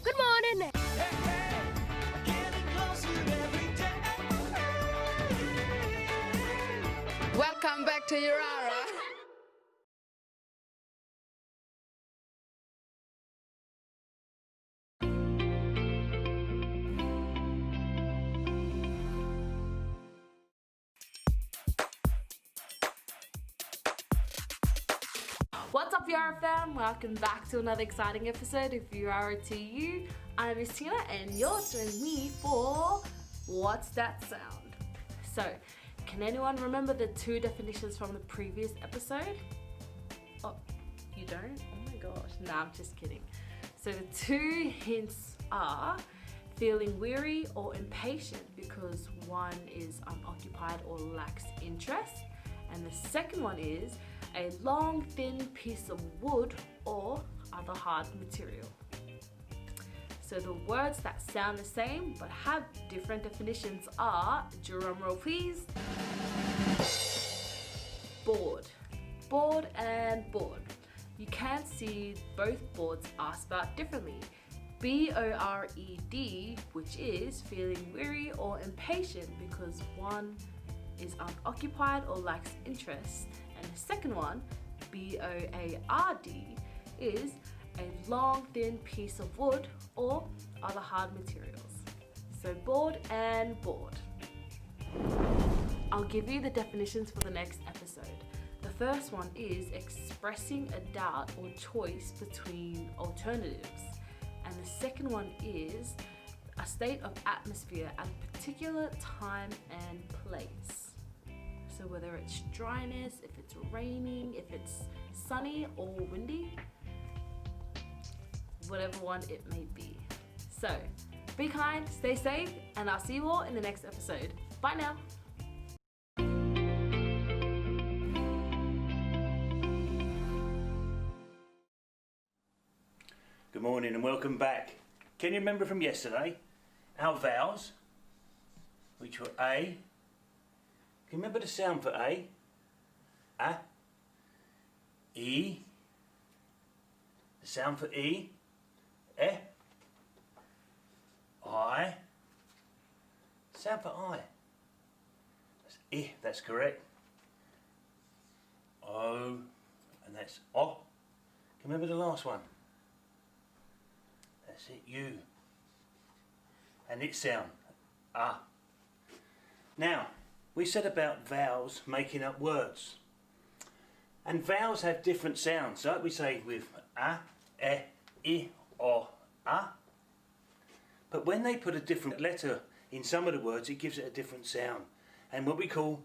Good morning. Welcome back to Yirara. What's up, Yirara fam? Welcome back to another exciting episode of Yirara2u. I'm Miss Tina and you're joining me for What's That Sound? So, can anyone remember the two definitions from the previous episode? Oh, you don't? Oh my gosh, nah, I'm just kidding. So the two hints are feeling weary or impatient because one is unoccupied or lacks interest, and the second one is a long thin piece of wood or other hard material. So the words that sound the same but have different definitions are, drum roll please, board. Bored and bored. You can see both boards are spelled differently. B-O-R-E-D, which is feeling weary or impatient because one is unoccupied or lacks interest, and the second one, B-O-A-R-D, is a long thin piece of wood or other hard materials. So bored and bored. I'll give you the definitions for the next episode. The first one is expressing a doubt or choice between alternatives, and the second one is a state of atmosphere at a particular time and place. So whether it's dryness, if it's raining, if it's sunny or windy, whatever one it may be. So be kind, stay safe, and I'll see you all in the next episode. Bye now. Good morning and welcome back. Can you remember from yesterday our vowels, which were A? Can you remember the sound for A? A. E. The sound for E. E. I. Sound for I. That's I, that's correct. O. And that's O. Can you remember the last one? That's it, U. And its sound, ah. Now, we said about vowels making up words. And vowels have different sounds, like we say with a, I, or a. But when they put a different letter in some of the words, it gives it a different sound. And what we call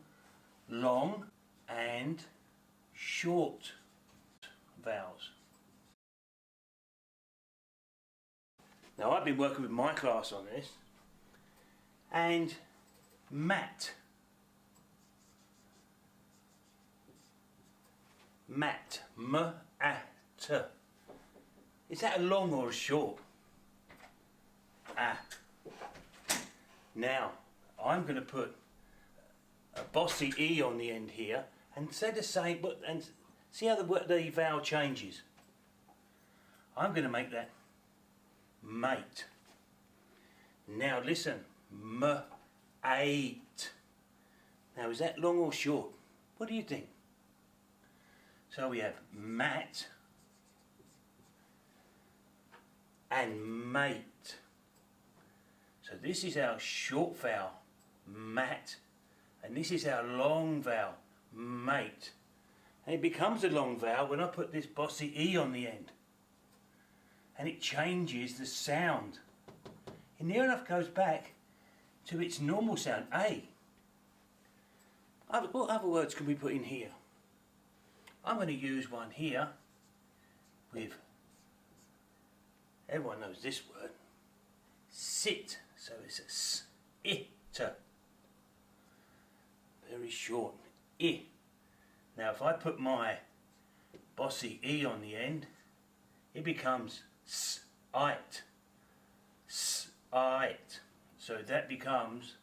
long and short vowels. Now, I've been working with my class on this, and mat. Mat. M-A-T. Is that a long or a short? Ah. Now, I'm going to put a bossy E on the end here and say the same, and see how the vowel changes. I'm going to make that mate. Now listen, m-8. Now is that long or short? What do you think? So we have mat and mate. So this is our short vowel, mat, and this is our long vowel, mate. And it becomes a long vowel when I put this bossy E on the end. And it changes the sound. It near enough goes back to its normal sound, A. What other words can we put in here? I'm going to use one here with, everyone knows this word, sit. So it's a s-it. Very short, I. Now if I put my bossy E on the end, it becomes s-ite. S-ite. So that becomes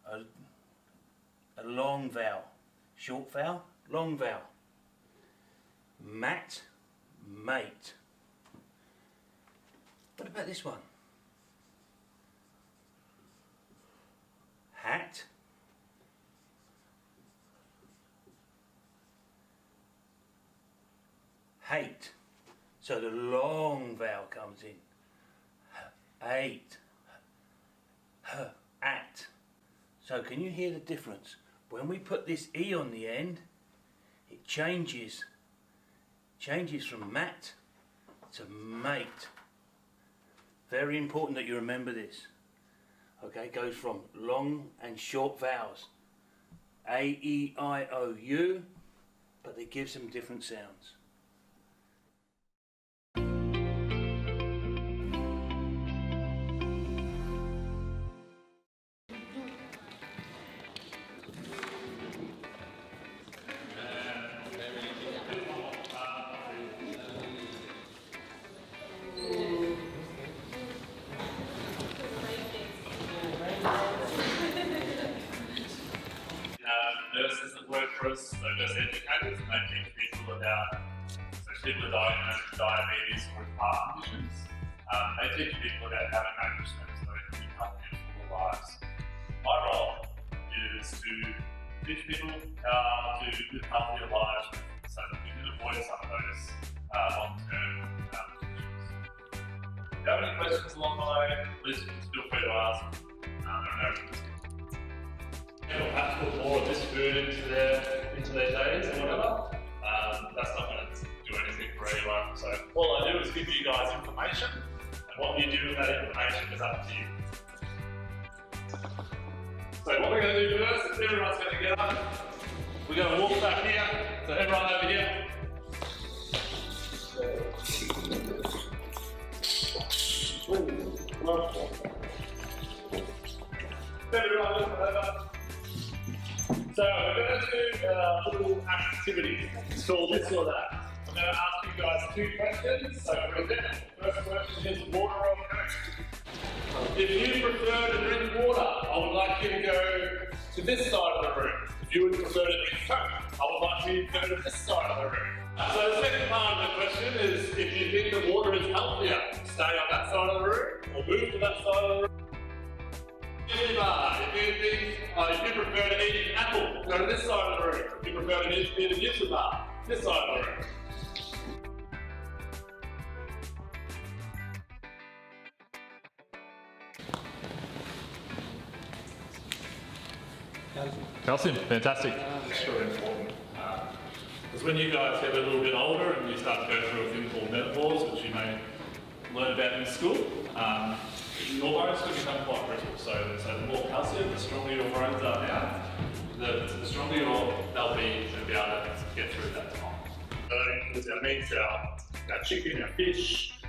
a long vowel. Short vowel, long vowel. Mat, mate. What about this one? Hat. Hate. So the long vowel comes in. Hate. At. So can you hear the difference? When we put this E on the end, it changes from mat to mate. Very important that you remember this. Okay, it goes from long and short vowels. A, E, I, O, U, but they give some different sounds. Nurses that work for us, so nurse educators, and they teach people about, especially people diagnosed with diabetes or with heart conditions. They teach people about how to manage them so they can live healthy and full lives. My role is to teach people how to live healthier lives so that we can avoid some of those long-term conditions. If you have any questions along the way, please feel free to ask. Perhaps put more of this food into their days or whatever. That's not going to do anything for anyone. So all I do is give you guys information, and what you do with that information is up to you. So what we're going to do first is everyone's going to get up. We're going to walk back here. So everyone over here. Everyone look over. So we're going to do a little activity. It's called this or that. I'm going to ask you guys 2 questions. So for example, the first question is water or Coke? If you prefer to drink water, I would like you to go to this side of the room. If you would prefer to drink Coke, I would like you to go to this side of the room. So the second part of the question is if you think the water is healthier, stay on that side of the room or move to that side of the room. If you prefer to eat an apple, go to this side of the room. If you prefer to eat a Nutella bar, this side of the room. Calcium, fantastic. It's really important. Because when you guys get a little bit older and you start to go through a thing called menopause, which you may learn about in school, your bones can become quite brittle. So the more calcium, the stronger your bones are now, the stronger they'll be to be able to get through that time. So that includes our meat, our chicken, our fish.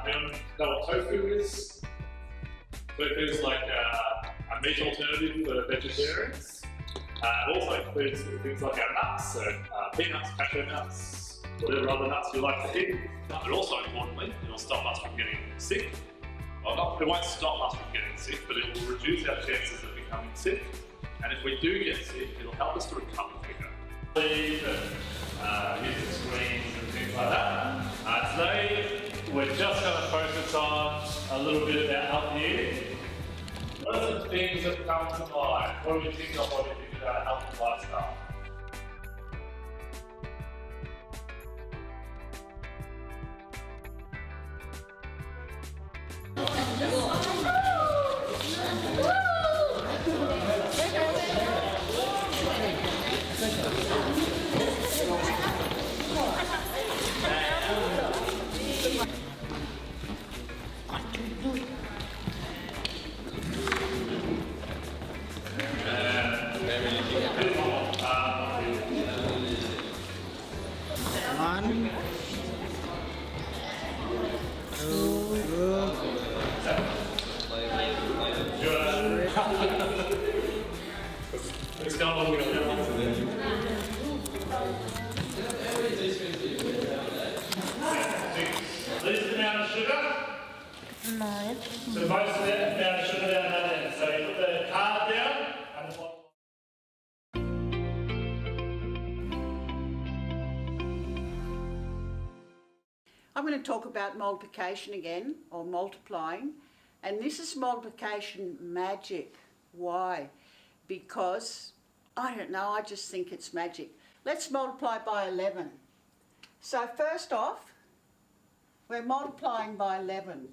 We don't know what tofu is. Tofu is like a meat alternative for vegetarians. It also includes things like our nuts, so peanuts, cashew nuts, whatever other nuts you like to eat. But also importantly, it'll stop us from getting sick. Well, it won't stop us from getting sick, but it will reduce our chances of becoming sick. And if we do get sick, it'll help us to recover quicker. Leave and using screens and things like that. Today, we're just going to focus on a little bit about healthy eating. What are some things that come to mind? What do we think of when we think about a healthy lifestyle? Let's go on with it. Least amount of sugar? No. So most of that amount of sugar down that end. So you put the card down and the bottom. I'm going to talk about multiplication again, or multiplying. And this is multiplication magic. Why? Because, I don't know, I just think it's magic. Let's multiply by 11. So first off, we're multiplying by 11.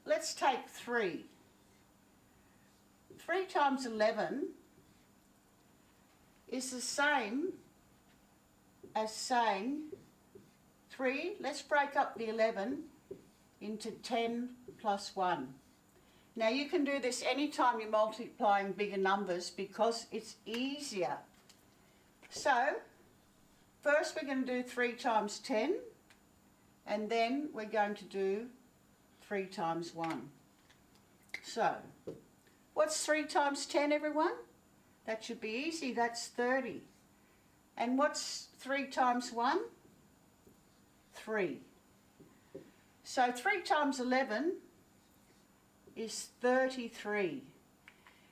Let's take 3. 3 times 11 is the same as saying 3, let's break up the 11 into 10 plus 1. Now you can do this anytime you're multiplying bigger numbers because it's easier. So first we're going to do 3 times 10 and then we're going to do 3 times 1. So what's 3 times 10, everyone? That should be easy, that's 30. And what's 3 times 1? 3. So 3 times 11 is 33.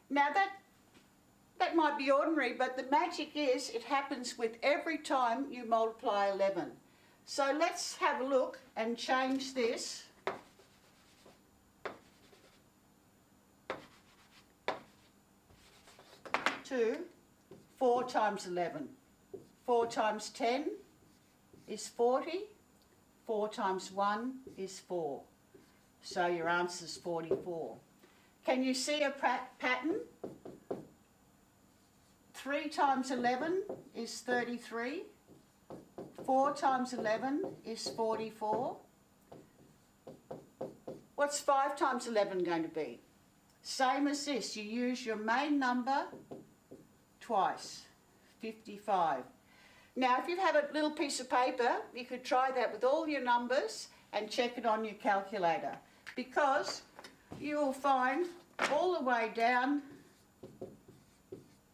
Now that might be ordinary, but the magic is it happens with every time you multiply 11. So let's have a look and change this to 4 times 11. 4 times 10 is 40. 4 times 1 is 4. So your answer is 44. Can you see a pattern? 3 times 11 is 33. 4 times 11 is 44. What's 5 times 11 going to be? Same as this. You use your main number twice. 55. Now, if you have a little piece of paper, you could try that with all your numbers and check it on your calculator, because you will find all the way down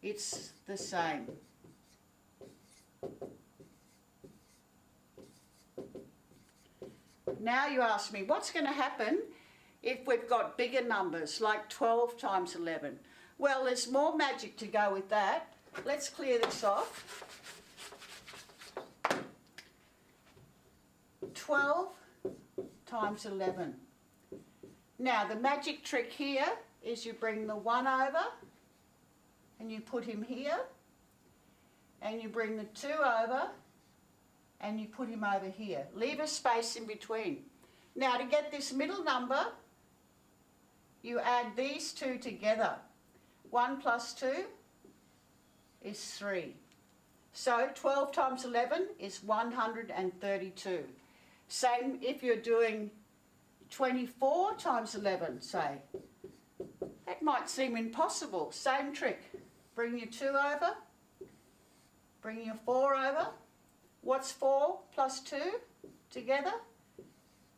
it's the same. Now you ask me, what's going to happen if we've got bigger numbers, like 12 times 11? Well, there's more magic to go with that. Let's clear this off. 12 times 11. Now the magic trick here is you bring the 1 over and you put him here, and you bring the 2 over and you put him over here. Leave a space in between. Now to get this middle number, you add these two together. 1 plus 2 is 3. So 12 times 11 is 132. Same if you're doing 24 times 11, say. That might seem impossible. Same trick. Bring your 2 over. Bring your 4 over. What's 4 plus 2 together?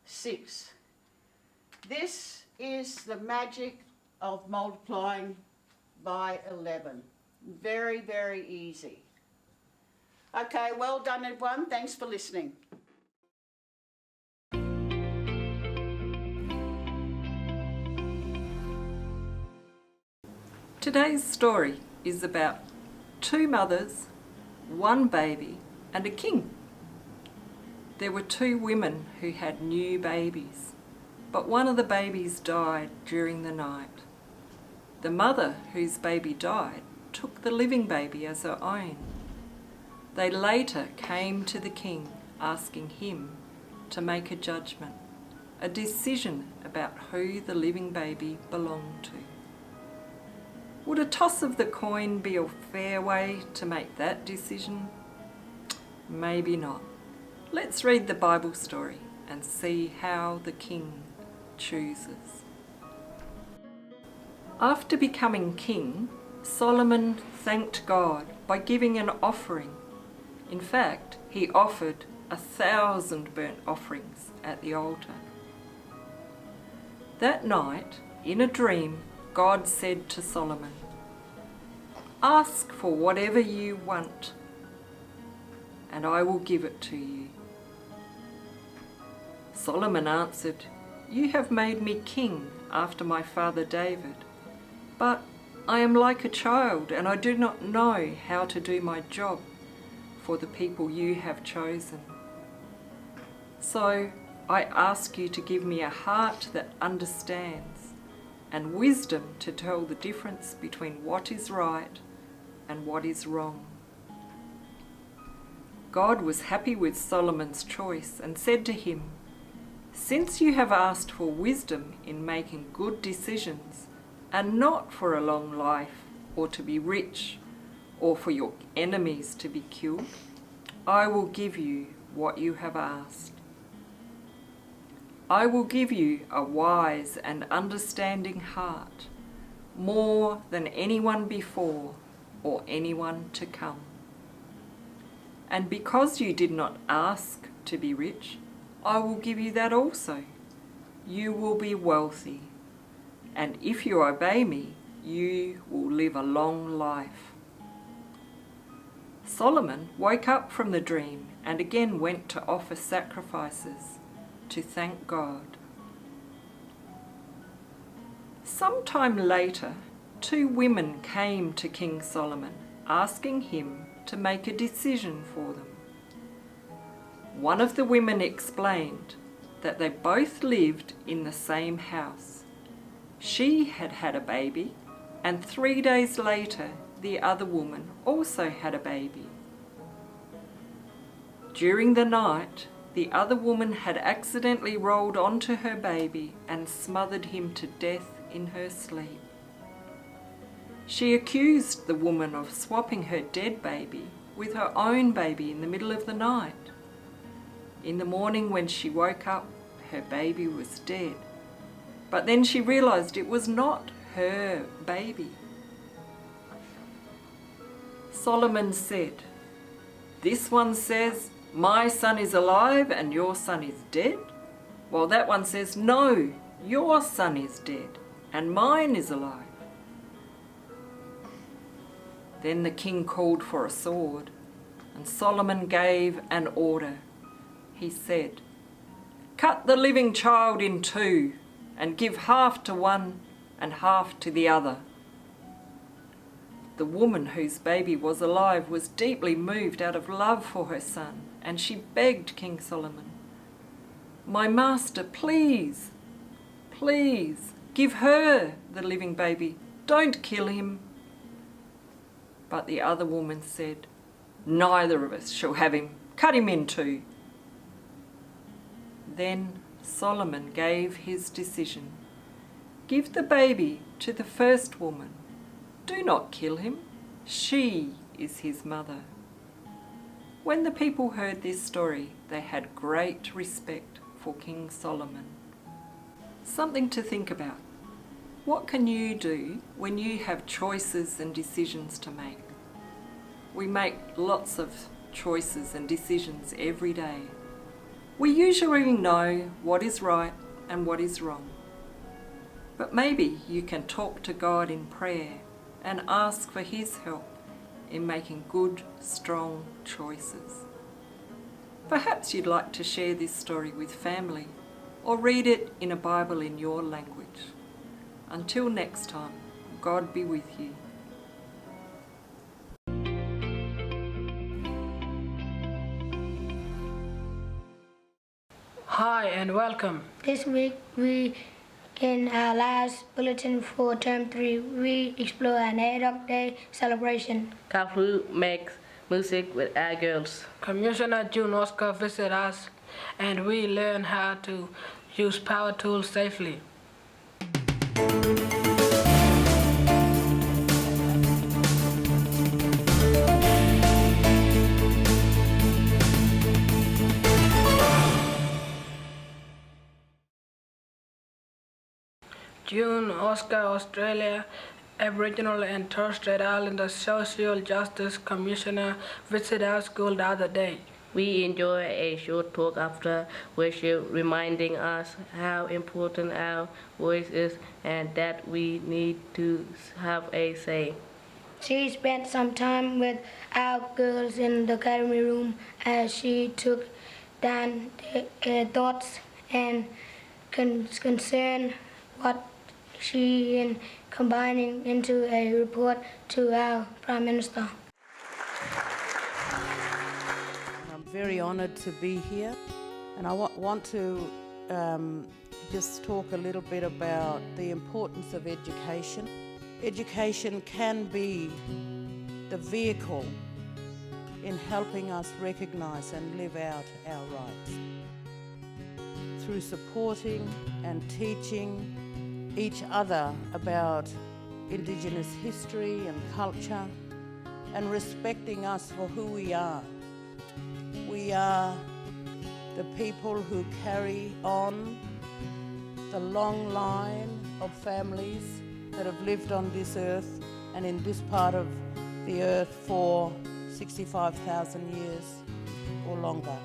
6. This is the magic of multiplying by 11. Very, very easy. Okay, well done everyone. Thanks for listening. Today's story is about 2 mothers, 1 baby, and a king. There were 2 women who had new babies, but one of the babies died during the night. The mother whose baby died took the living baby as her own. They later came to the king asking him to make a judgment, a decision about who the living baby belonged to. Would a toss of the coin be a fair way to make that decision? Maybe not. Let's read the Bible story and see how the king chooses. After becoming king, Solomon thanked God by giving an offering. In fact, he offered 1,000 burnt offerings at the altar. That night, in a dream, God said to Solomon, "Ask for whatever you want, and I will give it to you." Solomon answered, "You have made me king after my father David, but I am like a child and I do not know how to do my job for the people you have chosen. So I ask you to give me a heart that understands and wisdom to tell the difference between what is right and what is wrong. God was happy with Solomon's choice and said to him, "Since you have asked for wisdom in making good decisions, and not for a long life, or to be rich, or for your enemies to be killed, I will give you what you have asked. I will give you a wise and understanding heart, more than anyone before or anyone to come. And because you did not ask to be rich, I will give you that also. You will be wealthy, and if you obey me, you will live a long life." Solomon woke up from the dream and again went to offer sacrifices to thank God. Sometime later, 2 women came to King Solomon, asking him to make a decision for them. One of the women explained that they both lived in the same house. She had had a baby, and 3 days later, the other woman also had a baby. During the night, the other woman had accidentally rolled onto her baby and smothered him to death in her sleep. She accused the woman of swapping her dead baby with her own baby in the middle of the night. In the morning when she woke up, her baby was dead. But then she realized it was not her baby. Solomon said, "This one says, 'My son is alive and your son is dead,' while that one says, 'No, your son is dead and mine is alive.'" Then the king called for a sword, and Solomon gave an order. He said, "Cut the living child in 2 and give half to one and half to the other." The woman whose baby was alive was deeply moved out of love for her son, and she begged King Solomon, "My master, please, please, give her the living baby. Don't kill him." But the other woman said, "Neither of us shall have him. Cut him in 2. Then Solomon gave his decision. "Give the baby to the first woman. Do not kill him. She is his mother." When the people heard this story, they had great respect for King Solomon. Something to think about. What can you do when you have choices and decisions to make? We make lots of choices and decisions every day. We usually know what is right and what is wrong. But maybe you can talk to God in prayer and ask for His help in making good, strong choices. Perhaps you'd like to share this story with family or read it in a Bible in your language. Until next time, God be with you. Hi and welcome. This week in our last bulletin for term 3, we explore an NADOC Day celebration. Kafu makes music with our girls. Commissioner June Oscar visited us and we learned how to use power tools safely. June Oscar Australia Aboriginal and Torres Strait Islander Social Justice Commissioner visited our school the other day. We enjoy a short talk after worship, reminding us how important our voice is and that we need to have a say. She spent some time with our girls in the academy room as she took down their thoughts and concern what she is combining into a report to our Prime Minister. I'm very honoured to be here And I want to just talk a little bit about the importance of education. Education can be the vehicle in helping us recognise and live out our rights. Through supporting and teaching each other about Indigenous history and culture, and respecting us for who we are. We are the people who carry on the long line of families that have lived on this earth and in this part of the earth for 65,000 years or longer.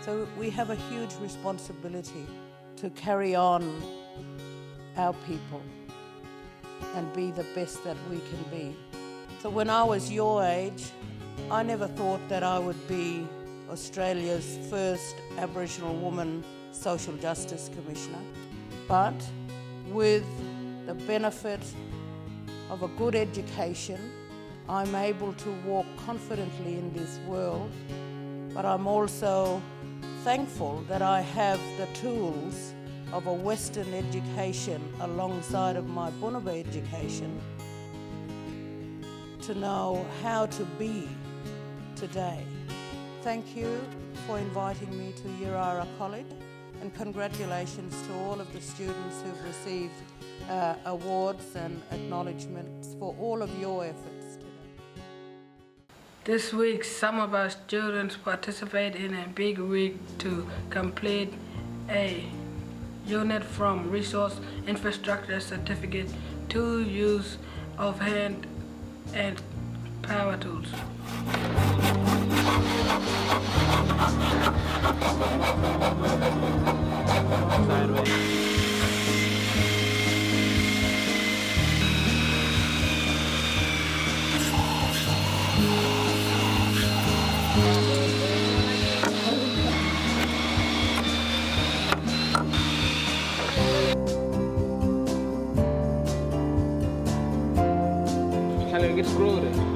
So we have a huge responsibility to carry on our people and be the best that we can be. So when I was your age, I never thought that I would be Australia's first Aboriginal woman Social Justice Commissioner. But with the benefit of a good education, I'm able to walk confidently in this world, but I'm also thankful that I have the tools of a Western education alongside of my Bunuba education to know how to be today. Thank you for inviting me to Yirara College, and congratulations to all of the students who've received awards and acknowledgements for all of your efforts today. This week, some of our students participate in a big week to complete a unit from Resource Infrastructure Certificate to use of hand and power tools. Get screwed in.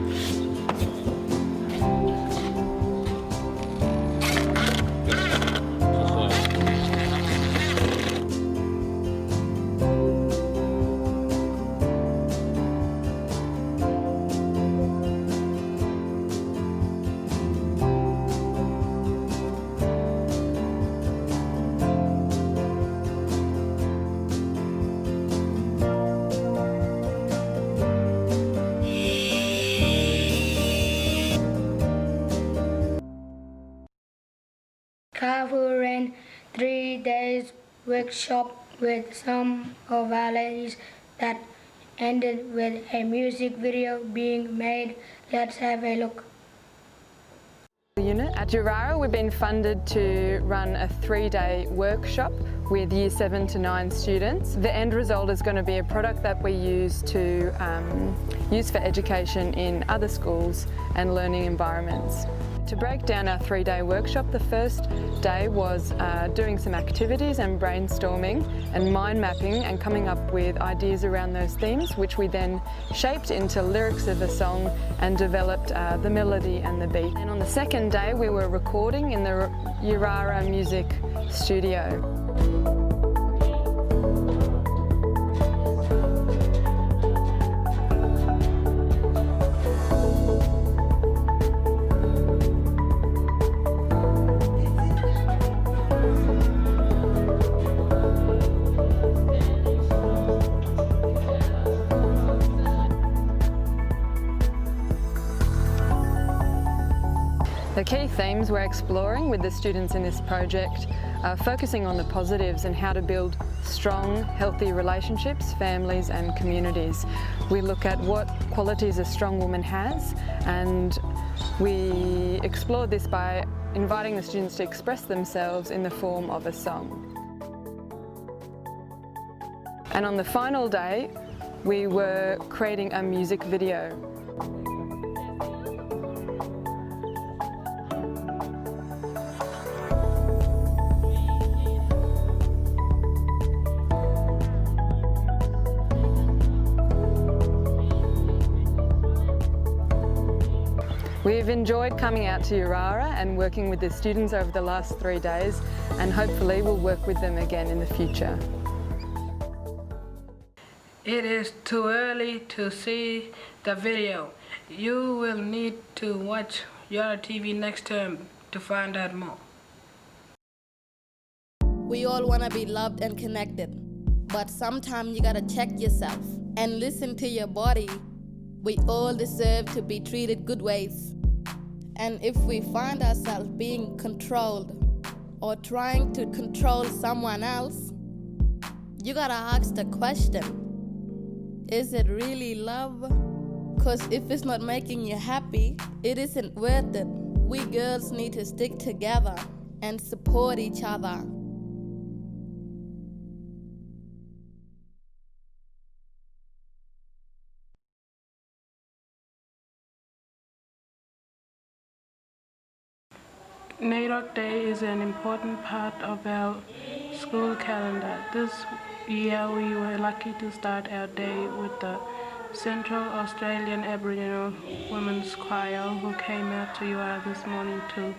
Kafu ran 3 days workshop with some of our ladies that ended with a music video being made. Let's have a look. Unit. At Yirara, we've been funded to run a 3-day workshop with Year 7 to 9 students. The end result is going to be a product that we use to use for education in other schools and learning environments. To break down our 3-day workshop, the first day was doing some activities and brainstorming and mind mapping and coming up with ideas around those themes, which we then shaped into lyrics of a song and developed the melody and the beat. And on the second day, we were recording in the Yirara music studio. The key themes we're exploring with the students in this project are focusing on the positives and how to build strong, healthy relationships, families and communities. We look at what qualities a strong woman has, and we explore this by inviting the students to express themselves in the form of a song. And on the final day, we were creating a music video. We've enjoyed coming out to Yirara and working with the students over the last 3 days, and hopefully we'll work with them again in the future. It is too early to see the video. You will need to watch Yirara TV next term to find out more. We all want to be loved and connected, but sometimes you gotta check yourself and listen to your body. We all deserve to be treated good ways. And if we find ourselves being controlled or trying to control someone else, you gotta ask the question, is it really love? Because if it's not making you happy, it isn't worth it. We girls need to stick together and support each other. NADOC Day is an important part of our school calendar. This year we were lucky to start our day with the Central Australian Aboriginal Women's Choir, who came out to Yirara this morning to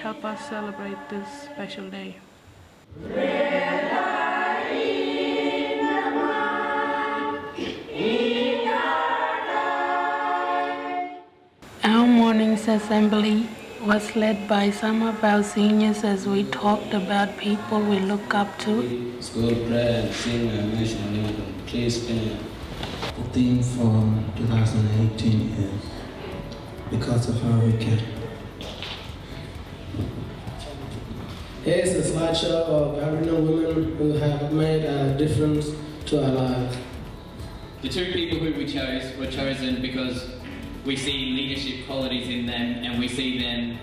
help us celebrate this special day. Our morning's assembly was led by some of our seniors as we talked about people we look up to. School prayer and sing our national anthem. Please stand. The theme for 2018 is Because of Her We Can. Here's a slideshow of Aboriginal women who have made a difference to our lives. The two people who we chose were chosen because we see leadership qualities in them and we see them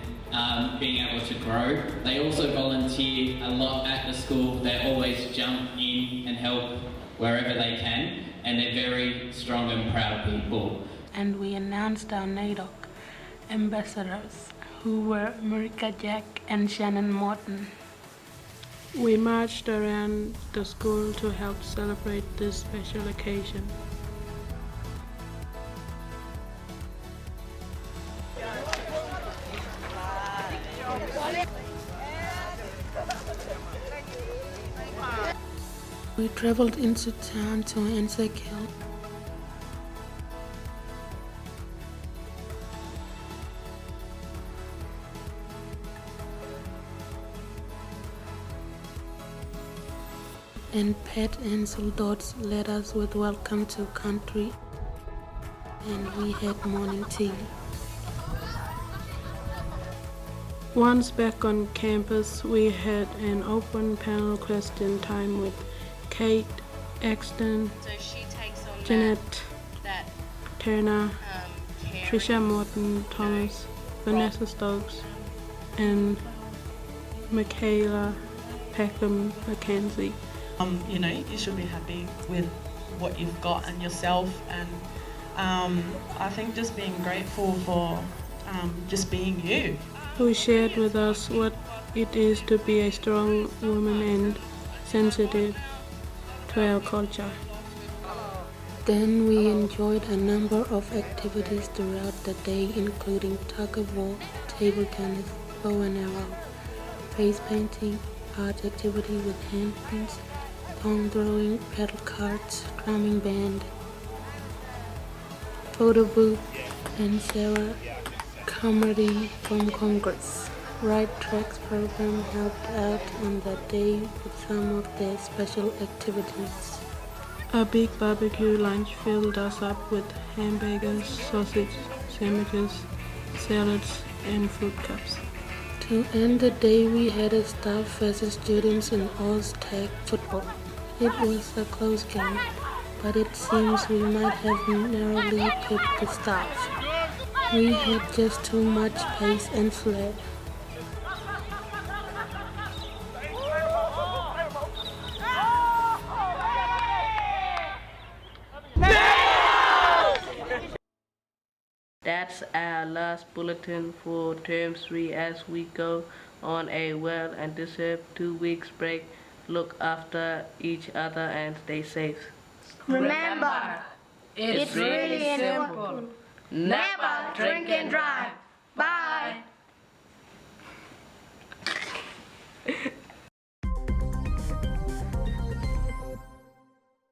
being able to grow. They also volunteer a lot at the school. They always jump in and help wherever they can, and they're very strong and proud people. And we announced our NADOC ambassadors, who were Marika Jack and Shannon Morton. We marched around the school to help celebrate this special occasion. We traveled into town to answer Hill. And Pat Ansel Dodds led us with Welcome to Country, and we had morning tea. Once back on campus, we had an open panel question time with Kate, Axton, Jeanette, Turner, Trisha Morton Thomas, Vanessa Stokes, and Michaela Peckham Mackenzie. You know, you should be happy with what you've got and yourself, and I think just being grateful for just being you. Who shared with us what it is to be a strong woman and sensitive to our culture. Then we enjoyed a number of activities throughout the day, including tug of war, table tennis, bow and arrow, face painting, art activity with handprints, pong throwing, paddle carts, drumming band, photo booth, and Sarah comedy from Congress. Right Tracks program helped out on that day with some of their special activities. A big barbecue lunch filled us up with hamburgers, sausage, sandwiches, salads, and fruit cups. To end the day, we had a staff versus students in Oz tag football. It was a close game, but it seems we might have narrowly picked the staff. We had just too much pace and flair. That's our last bulletin for term 3 as we go on a well and deserved 2 weeks break. Look after each other and stay safe. Remember, it's really important. Never drink and drive. Bye.